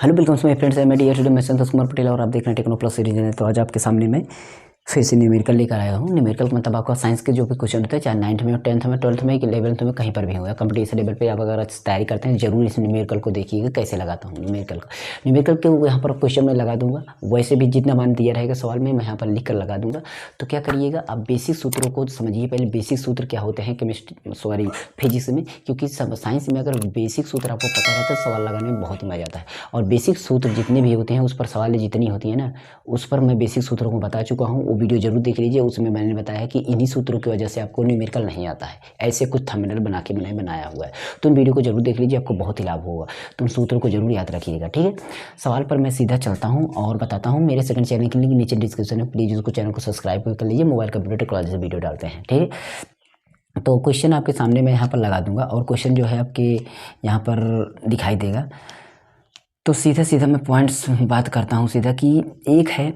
Hello welcome my friends, I am today मैं संतोष कुमार पटेल और आप देख रहे हैं टेक्नो प्लस सीरीज है। तो आज आपके सामने मैं फिर से न्यूमेरिकल लेकर आया हूँ। न्यूमेरिकल का मतलब आपका साइंस के जो भी क्वेश्चन होते हैं, चाहे 9th में, 10th में, 12th में, 11th में, कहीं पर भी होगा, कंपटीशन लेवल पे आप अगर तैयारी करते हैं जरूर इस न्यूमेरिकल को देखिएगा कैसे लगाता हूँ। न्यूमेरिकल के यहाँ पर क्वेश्चन में लगा दूंगा, वैसे भी जितना मान दिया रहेगा सवाल में मैं यहाँ पर लिख कर लगा दूंगा। तो क्या करिएगा, आप बेसिक सूत्रों को समझिए। पहले बेसिक सूत्र क्या होते हैं फिजिक्स में, क्योंकि साइंस में अगर बेसिक सूत्र आपको पता रहता है सवाल लगाने में बहुत ही मजा आता है। और बेसिक सूत्र जितने भी होते हैं उस पर सवाल जितनी होती है ना, उस पर मैं बेसिक सूत्रों को बता चुका हूँ। वो वीडियो जरूर देख लीजिए, उसमें मैंने बताया कि इन्हीं सूत्रों की वजह से आपको न्यूमेरिकल नहीं आता है। ऐसे कुछ थंबनेल बना के मैंने बनाया हुआ है, तो उन वीडियो को जरूर देख लीजिए, आपको बहुत ही लाभ होगा। तो उन सूत्रों को जरूर याद रखिएगा, ठीक है। सवाल पर मैं सीधा चलता हूँ और बताता हूँ। मेरे सेकंड चैनल के लिंक नीचे डिस्क्रिप्शन में, प्लीज़ उसको चैनल को सब्सक्राइब कर लीजिए। मोबाइल कंप्यूटर टेक्नोलॉजी से वीडियो डालते हैं, ठीक है। तो क्वेश्चन आपके सामने मैं यहाँ पर लगा दूंगा और क्वेश्चन जो है आपके यहाँ पर दिखाई देगा। तो सीधा मैं पॉइंट्स बात करता हूँ सीधा कि एक है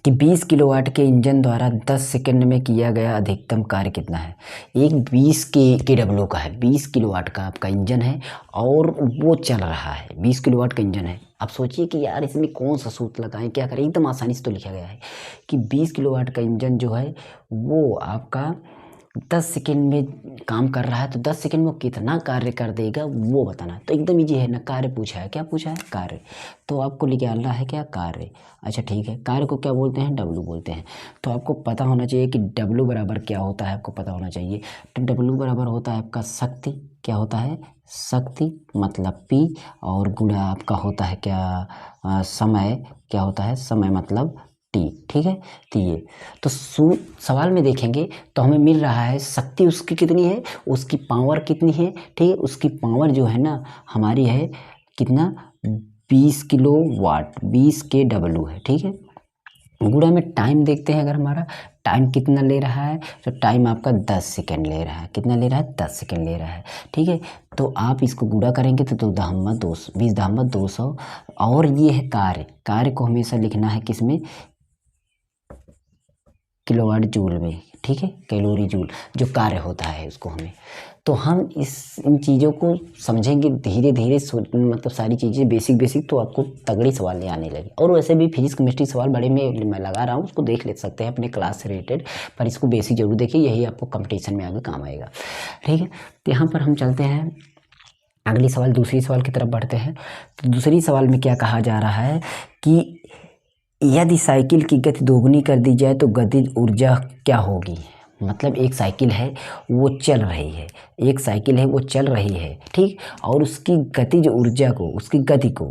कि 20 किलोवाट के इंजन द्वारा 10 सेकंड में किया गया अधिकतम कार्य कितना है। एक 20 के डब्ल्यू का है, 20 किलोवाट का आपका इंजन है और वो चल रहा है। 20 किलोवाट का इंजन है। अब सोचिए कि यार इसमें कौन सा सूत्र लगाएं, क्या करें। एकदम आसानी से तो लिखा गया है कि 20 किलोवाट का इंजन जो है वो आपका 10 सेकेंड में काम कर रहा है। तो 10 सेकेंड में वो कितना कार्य कर देगा वो बताना। तो एकदम ईजी है ना, कार्य पूछा है। क्या पूछा है? कार्य। तो आपको निकालना है क्या? कार्य। अच्छा ठीक है, कार्य को क्या बोलते हैं? डब्लू बोलते हैं। तो आपको पता होना चाहिए कि डब्लू बराबर क्या होता है, आपको पता होना चाहिए। तो डब्लू बराबर होता है आपका शक्ति। क्या होता है? शक्ति मतलब पी, और गुणा आपका होता है क्या? समय। क्या होता है? समय मतलब टी, ठीक है। तो ये तो सवाल में देखेंगे तो हमें मिल रहा है शक्ति उसकी कितनी है, उसकी पावर कितनी है, ठीक है। उसकी पावर जो है ना हमारी है कितना? 20 किलो वाट, 20 के डब्लू है, ठीक है। गुणा में टाइम देखते हैं, अगर हमारा टाइम कितना ले रहा है तो टाइम आपका 10 सेकेंड ले रहा है। कितना ले रहा है? 10 सेकेंड ले रहा है, ठीक है। तो आप इसको गुणा करेंगे तो 2 दहम्मा 200, 20 दहम्मा 200। और ये है कार्य। कार्य को हमेशा लिखना है किसमें? किलोवाट जूल में, ठीक है। कैलोरी जूल जो कार्य होता है उसको हमें। तो हम इन चीज़ों को समझेंगे धीरे धीरे, मतलब सारी चीज़ें बेसिक तो आपको तगड़ी सवाल नहीं आने लगे। और वैसे भी फिजिक्स केमिस्ट्री सवाल बड़े में मैं लगा रहा हूँ, उसको देख ले सकते हैं अपने क्लास से रिलेटेड, पर इसको बेसिक जरूर देखिए, यही आपको कंपटीशन में आगे काम आएगा, ठीक है। तो यहाँ पर हम चलते हैं अगली सवाल, दूसरी सवाल की तरफ बढ़ते हैं। तो दूसरी सवाल में क्या कहा जा रहा है कि यदि साइकिल की गति दोगुनी कर दी जाए तो गतिज ऊर्जा क्या होगी। मतलब एक साइकिल है वो चल रही है, एक साइकिल है वो चल रही है, ठीक। और उसकी गतिज ऊर्जा को, उसकी गति को,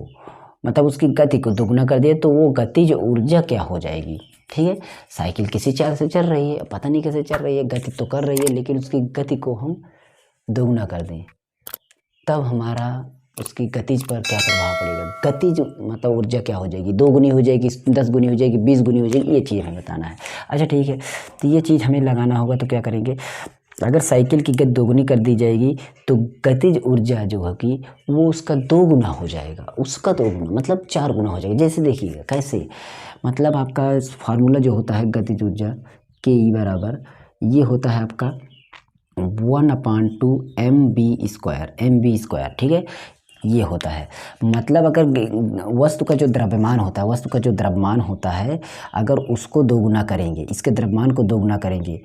मतलब उसकी गति को दोगुना कर दिया तो वो गतिज ऊर्जा क्या हो जाएगी, ठीक है। साइकिल किसी चाल से चल रही है, पता नहीं कैसे चल रही है, गति तो कर रही है, लेकिन उसकी गति को हम दोगुना कर दें तब हमारा उसकी गतिज पर क्या प्रभाव पड़ेगा। गतिज मतलब ऊर्जा क्या हो जाएगी? 2 गुनी हो जाएगी, 10 गुनी हो जाएगी, 20 गुनी हो जाएगी, ये चीज़ हमें बताना है। अच्छा ठीक है, तो ये चीज़ हमें लगाना होगा। तो क्या करेंगे, अगर साइकिल की गति 2 गुनी कर दी जाएगी तो गतिज ऊर्जा जो होगी वो उसका 2 गुना हो जाएगा, उसका 2 गुना मतलब 4 गुना हो जाएगा। जैसे देखिएगा कैसे, मतलब आपका फार्मूला जो होता है गतिज ऊर्जा के ई बराबर, ये होता है आपका 1/2 mv², ठीक है। ये होता है, मतलब अगर वस्तु का जो द्रव्यमान होता है, अगर उसको दोगुना करेंगे, इसके द्रव्यमान को दोगुना करेंगे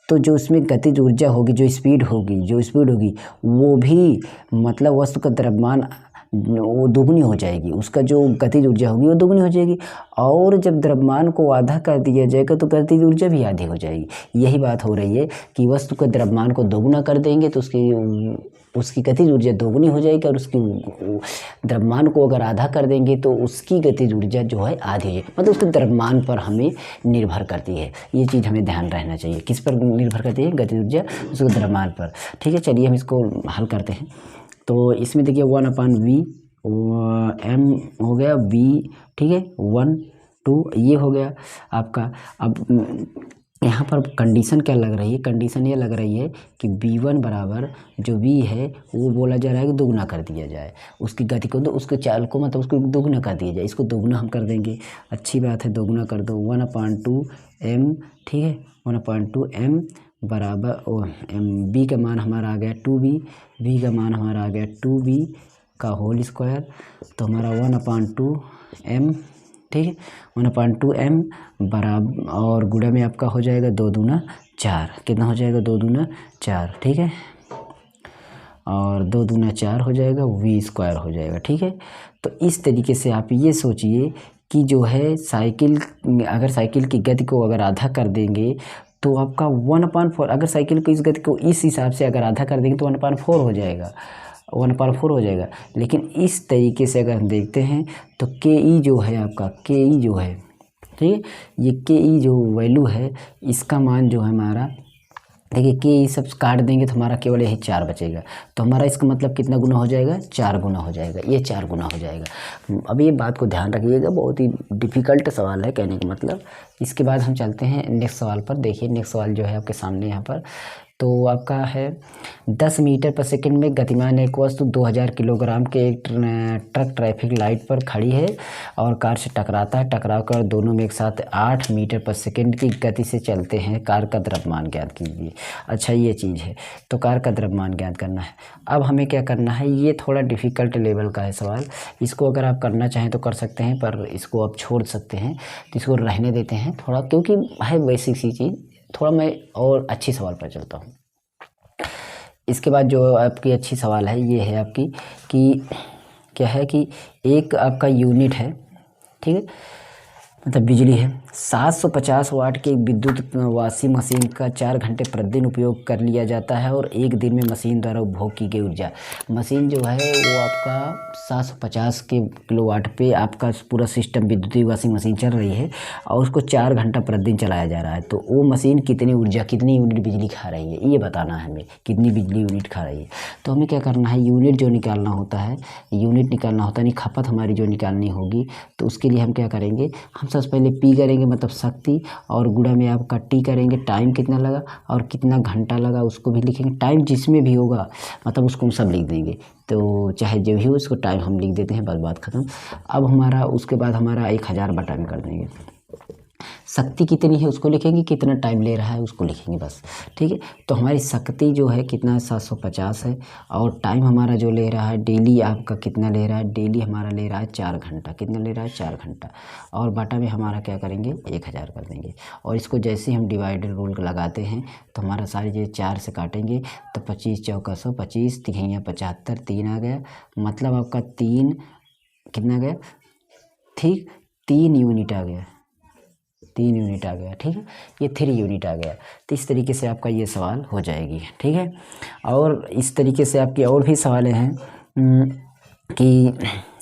तो जो इसमें गतिज ऊर्जा होगी, जो स्पीड होगी वो भी, मतलब वस्तु का द्रव्यमान वो दोगुनी हो जाएगी, उसका जो गतिज ऊर्जा होगी वो दोगुनी हो जाएगी। और जब द्रव्यमान को आधा कर दिया जाएगा तो गतिज ऊर्जा भी आधी हो जाएगी। यही बात हो रही है कि वस्तु के द्रव्यमान को दोगुना कर देंगे तो उसकी गतिज ऊर्जा दोगुनी हो जाएगी, और उसकी द्रव्यमान को अगर आधा कर देंगे तो उसकी गतिज ऊर्जा जो है आधी है। मतलब उसके द्रव्यमान पर हमें निर्भर करती है, ये चीज़ हमें ध्यान रहना चाहिए। किस पर निर्भर करती है? गतिज ऊर्जा उसके द्रव्यमान पर, ठीक है। चलिए हम इसको हल करते हैं। तो इसमें देखिए 1/v m हो गया v, ठीक है, 1 2 ये हो गया आपका। अब यहाँ पर कंडीशन क्या लग रही है? कंडीशन ये लग रही है कि v1 बराबर जो v है वो बोला जा रहा है कि दोगुना कर दिया जाए उसकी गति को, तो उसके चाल को, मतलब उसको दोगुना कर दिया जाए। इसको दोगुना हम कर देंगे, अच्छी बात है, दोगुना कर दो। 1/2 m, ठीक है, 1/2 m बराबर m, b का मान हमारा आ गया 2b, v का मान हमारा आ गया 2b, का होल स्क्वायर, तो हमारा 1/2m, ठीक है, 1/2m बराबर, और गुणा में आपका हो जाएगा 2 दूना 4, कितना हो जाएगा 2 दूना 4, ठीक है, और 2 दूना 4 हो जाएगा, v² हो जाएगा, ठीक है। तो इस तरीके से आप ये सोचिए कि जो है साइकिल, अगर साइकिल की गति को अगर आधा कर देंगे तो आपका 1/4, अगर साइकिल की इस गति को इस हिसाब से अगर आधा कर देंगे तो 1/4 हो जाएगा, 1/4 हो जाएगा। लेकिन इस तरीके से अगर हम देखते हैं तो के ई जो है आपका, के ई जो है, ठीक है, ये के ई जो वैल्यू है इसका मान जो है हमारा, देखिए के ई सब काट देंगे तो हमारा केवल यही 4 बचेगा, तो हमारा इसका मतलब कितना गुना हो जाएगा, 4 गुना हो जाएगा, ये 4 गुना हो जाएगा। अब ये बात को ध्यान रखिएगा, बहुत ही डिफ़िकल्ट सवाल है कहने का मतलब। इसके बाद हम चलते हैं नेक्स्ट सवाल पर। देखिए नेक्स्ट सवाल जो है आपके सामने यहाँ पर, तो आपका है 10 मीटर पर सेकंड में गतिमान एक वस्तु 2000 किलोग्राम के एक ट्रक ट्रैफिक लाइट पर खड़ी है और कार से टकराता है। टकराव कर दोनों में एक साथ 8 मीटर पर सेकंड की गति से चलते हैं। कार का द्रव्यमान ज्ञात कीजिए। अच्छा ये चीज़ है, तो कार का द्रव्यमान ज्ञात करना है। अब हमें क्या करना है, ये थोड़ा डिफ़िकल्ट लेवल का है सवाल, इसको अगर आप करना चाहें तो कर सकते हैं, पर इसको आप छोड़ सकते हैं, तो इसको रहने देते हैं थोड़ा, क्योंकि है बेसिक सी चीज़। थोड़ा मैं और अच्छी सवाल पर चलता हूँ। इसके बाद जो आपकी अच्छी सवाल है ये है आपकी कि क्या है कि एक आपका यूनिट है, ठीक है, मतलब बिजली है, 750 वाट की विद्युत वॉशिंग मशीन का 4 घंटे प्रतिदिन उपयोग कर लिया जाता है और एक दिन में मशीन द्वारा उपभोग की गई ऊर्जा। मशीन जो है वो आपका 750 के किलोवाट पे आपका पूरा सिस्टम विद्युतीय वॉशिंग मशीन चल रही है और उसको 4 घंटा प्रतिदिन चलाया जा रहा है। तो वो मशीन कितनी ऊर्जा, कितनी यूनिट बिजली खा रही है, ये बताना है हमें, कितनी बिजली यूनिट खा रही है। तो हमें क्या करना है, यूनिट जो निकालना होता है, यूनिट निकालना होता है, नहीं खपत हमारी जो निकालनी होगी, तो उसके लिए हम क्या करेंगे, हम सबसे पहले पी करेंगे मतलब शक्ति, और गुणा में आपका टी करेंगे, टाइम कितना लगा और कितना घंटा लगा उसको भी लिखेंगे। टाइम जिसमें भी होगा मतलब उसको हम सब लिख देंगे, तो चाहे जो भी हो उसको टाइम हम लिख देते हैं, बस बात खत्म। अब हमारा उसके बाद हमारा 1000 बटा में कर देंगे। शक्ति कितनी है उसको लिखेंगे, कितना टाइम ले रहा है उसको लिखेंगे, बस ठीक है। तो हमारी शक्ति जो है कितना है, 750 है, और टाइम हमारा जो ले रहा है डेली आपका कितना ले रहा है, डेली हमारा ले रहा है 4 घंटा, कितना ले रहा है 4 घंटा, और बटा में हमारा क्या करेंगे 1000 कर देंगे। और इसको जैसे ही हम डिवाइडर रूल लगाते हैं तो हमारा सारी चीज़ 4 से काटेंगे तो 25 चौका 100, 25 तिहैया 75, 3 आ गया, मतलब आपका 3 कितना गया, ठीक 3 यूनिट आ गया, 3 यूनिट आ गया, ठीक है, ये 3 यूनिट आ गया। तो इस तरीके से आपका ये सवाल हो जाएगी, ठीक है। और इस तरीके से आपकी और भी सवालें हैं कि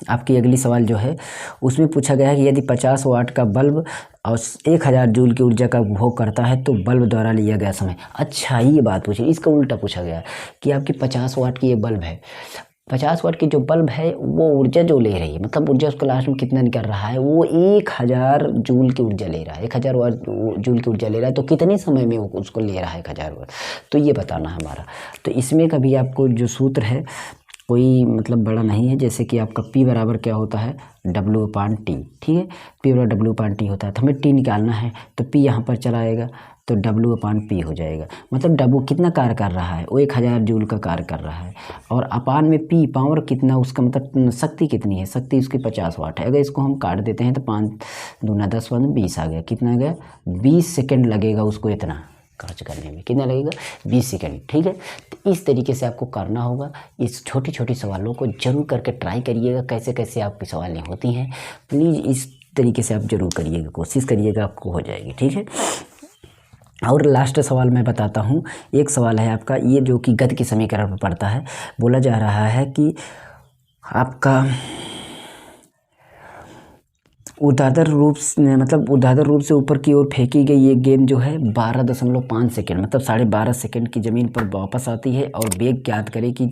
आपकी अगली सवाल जो है उसमें पूछा गया है कि यदि 50 वाट का बल्ब और 1000 जूल की ऊर्जा का उपभोग करता है तो बल्ब द्वारा लिया गया समय। अच्छा ये बात पूछी, इसका उल्टा पूछा गया है कि आपकी 50 वाट की ये बल्ब है, 50 वाट की जो बल्ब है वो ऊर्जा जो ले रही है, मतलब ऊर्जा उसको लास्ट में कितना निकल रहा है, वो 1000 जूल की ऊर्जा ले रहा है, 1000 वाट जूल की ऊर्जा ले रहा है, तो कितने समय में वो उसको ले रहा है 1000 वाट, तो ये बताना है हमारा। तो इसमें कभी आपको जो सूत्र है कोई मतलब बड़ा नहीं है, जैसे कि आपका P बराबर क्या होता है W/T, ठीक है, P बराबर W/T होता है, तो हमें T निकालना है तो P यहाँ पर चला आएगा तो W/P हो जाएगा, मतलब W कितना कार्य कर रहा है, वो 1000 जूल का कार्य कर रहा है, और अपान में P पावर कितना, उसका मतलब शक्ति कितनी है, शक्ति उसकी 50 वाट है। अगर इसको हम काट देते हैं तो 5 दूना 10 20 आ गया, कितना आ गया 20 सेकेंड लगेगा उसको इतना खर्च करने में, कितना लगेगा 20 सेकेंड, ठीक है। तो इस तरीके से आपको करना होगा। इस छोटी छोटी सवालों को जरूर करके ट्राई करिएगा, कैसे कैसे आपकी सवालें होती हैं, प्लीज़ इस तरीके से आप जरूर करिएगा, कोशिश करिएगा, आपको हो जाएगी, ठीक है। और लास्ट सवाल मैं बताता हूँ, एक सवाल है आपका ये जो कि गति के समीकरण पर पड़ता है। बोला जा रहा है कि आपका ऊर्ध्वाधर रूप से, मतलब ऊर्ध्वाधर रूप से ऊपर की ओर फेंकी गई ये गेंद जो है 12.5 सेकेंड, मतलब 12.5 सेकेंड की ज़मीन पर वापस आती है, और वेग ज्ञात करें कि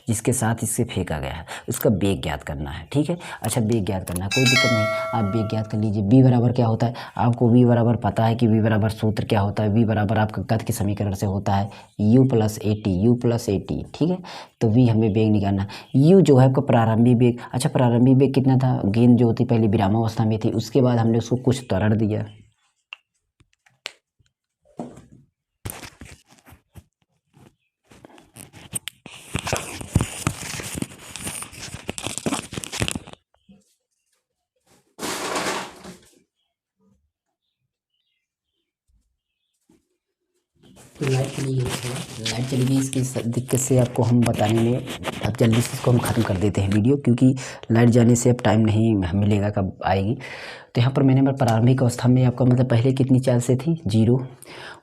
जिसके साथ इससे फेंका गया है उसका वेग ज्ञात करना है, ठीक है। अच्छा वेग ज्ञात करना है, कोई दिक्कत नहीं, आप वेग ज्ञात कर लीजिए। v बराबर क्या होता है, आपको v बराबर पता है कि v बराबर सूत्र क्या होता है, v बराबर आपका गति के समीकरण से होता है u + at, ठीक है। तो v हमें वेग निकालना है। u जो है आपका प्रारंभिक वेग, अच्छा प्रारंभिक वेग कितना था, गेंद जो होती पहले विरामावस्था में थी, उसके बाद हमने उसको कुछ त्वरण दिया, तो लाइट चली गई, लाइट चली गई। इसकी दिक्कत से आपको हम बताने में अब जल्दी से इसको हम ख़त्म कर देते हैं वीडियो, क्योंकि लाइट जाने से अब टाइम नहीं मिलेगा कब आएगी। तो यहाँ पर मैंने प्रारंभिक अवस्था में आपका मतलब पहले कितनी चाल से थी 0।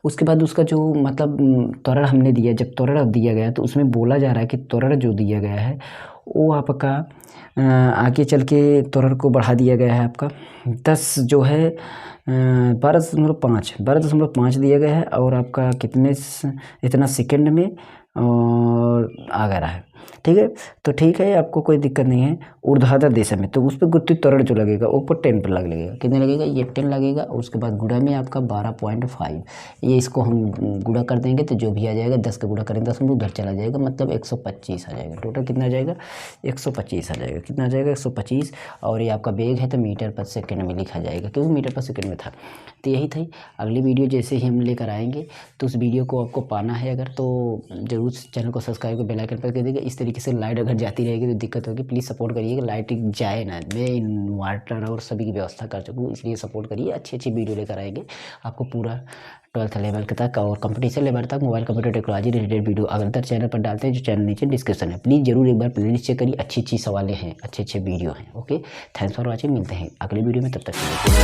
उसके बाद उसका जो मतलब त्वरण हमने दिया, जब त्वरण दिया गया तो उसमें बोला जा रहा है कि त्वरण जो दिया गया है वो आपका आगे चल के त्वरण को बढ़ा दिया गया है आपका 10 जो है 12.5 दिया गया है, और आपका इतना सेकंड में और आ गया है। ठीक है, तो ठीक है, आपको कोई दिक्कत नहीं है। ऊर्ध्वाधर दिशा में तो उस पर गुरुत्व त्वरण जो लगेगा ऊपर 10 पर लगेगा। कितने लगेगा? ये 10 लगेगा, और उसके बाद गुणा में आपका 12.5। ये इसको हम गुणा कर देंगे तो जो भी आ जाएगा 10 का गुणा करेंगे 10 में उधर चला जाएगा, मतलब 125 आ जाएगा। टोटल कितना आ जाएगा? 125 आ जाएगा। कितना आ जाएगा? 125। और ये आपका वेग है तो मीटर पर सेकेंड में लिखा जाएगा, क्योंकि मीटर पर सेकेंड में था। तो यही थी। अगली वीडियो जैसे ही हम लेकर आएंगे तो उस वीडियो को आपको पाना है अगर, तो ज़रूर चैनल को सब्सक्राइब कर बेल आइकन पर कर दीजिएगा। इस तरीके से लाइट अगर जाती रहेगी तो दिक्कत होगी, प्लीज़ सपोर्ट करिएगा, लाइट जाए ना। मैं इन्वर्टर और सभी की व्यवस्था कर चुका हूँ, इसलिए सपोर्ट करिए। अच्छी अच्छी वीडियो लेकर आएंगे आपको पूरा 12th लेवल तक और कंपटीशन लेवल तक mobile computer technology related video अग्रतर चैनल पर डालते हैं, जो चैनल नीचे डिस्क्रिप्शन है। प्लीज़ जरूर एक बार प्लेलिस्ट चेक करिए, अच्छी अच्छी सवालें हैं, अच्छे अच्छे वीडियो हैं। Okay, thanks for watching. मिलते हैं अगले वीडियो में, तब तक के लिए।